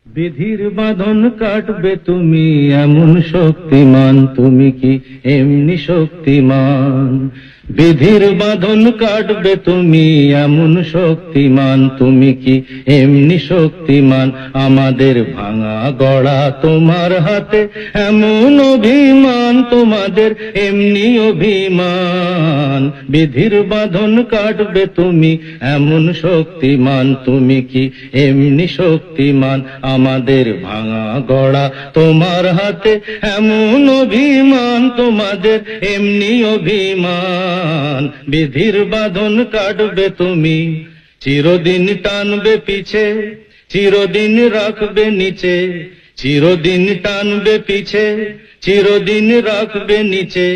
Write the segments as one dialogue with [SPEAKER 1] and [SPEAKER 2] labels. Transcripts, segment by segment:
[SPEAKER 1] বিধির বাঁধন কাটবে তুমি এমন শক্তিমান, তুমি কি এমনি শক্তিমান? বিধির বাঁধন কাটবে তুমি এমন শক্তিমান, তুমি কি এমনি শক্তিমান? আমাদের ভাঙা গড়া তোমার হাতে এমন অভিমান, তোমাদের এমনি অভিমান। বিধির বাঁধন কাটবে তুমি এমন শক্তিমান, তুমি কি এমনি শক্তিমান? আমাদের ভাঙা গড়া তোমার হাতে এমন অভিমান, তোমাদের এমনি অভিমান। বিধির বাঁধন কাটবে তুমি, চিরদিন টানবে পিছে, চিরদিন রাখবে নিচে। চিরদিন টানবে পিছে, চিরদিন রাখবে নিচে।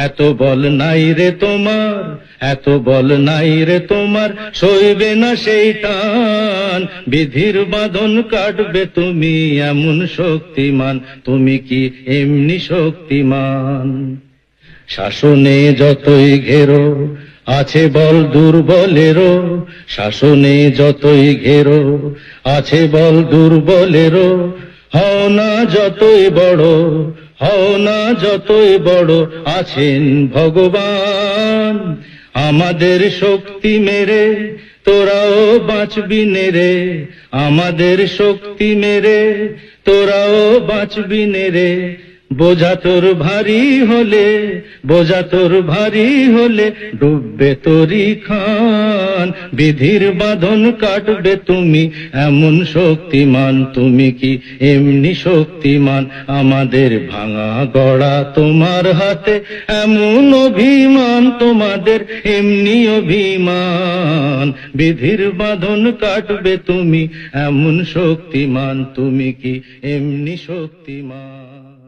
[SPEAKER 1] এত বল নাই রে তোমার, এত বল নাই রে তোমার, সইবে না সেই টান। বিধির বাঁধন কাটবে তুমি এমন শক্তিমান, তুমি কি এমনি শক্তিমান? শাসনে যতই ঘেরো আছে বল দুর্বলেরও, শাসনে যতই ঘেরো আছে বল দুর্বলেরও। হও না যতই বড়, হও না যতই বড়, আছেন ভগবান। আমাদের শক্তি মেরে তোরাও বাঁচবি নে রে, আমাদের শক্তি মেরে তোরাও বাঁচবি নে রে। বোঝা তোর ভারী হলে, বোঝা তোর ভারী হলে ডুববে তোরই খান। বিধির বাঁধন কাটবে তুমি এমন শক্তিমান, তুমি কি এমনি শক্তিমান? আমাদের ভাঙা গড়া তোমার হাতে এমন অভিমান, তোমাদের এমনি অভিমান। বিধির বাঁধন কাটবে তুমি এমন শক্তিমান, তুমি কি এমনি শক্তিমান?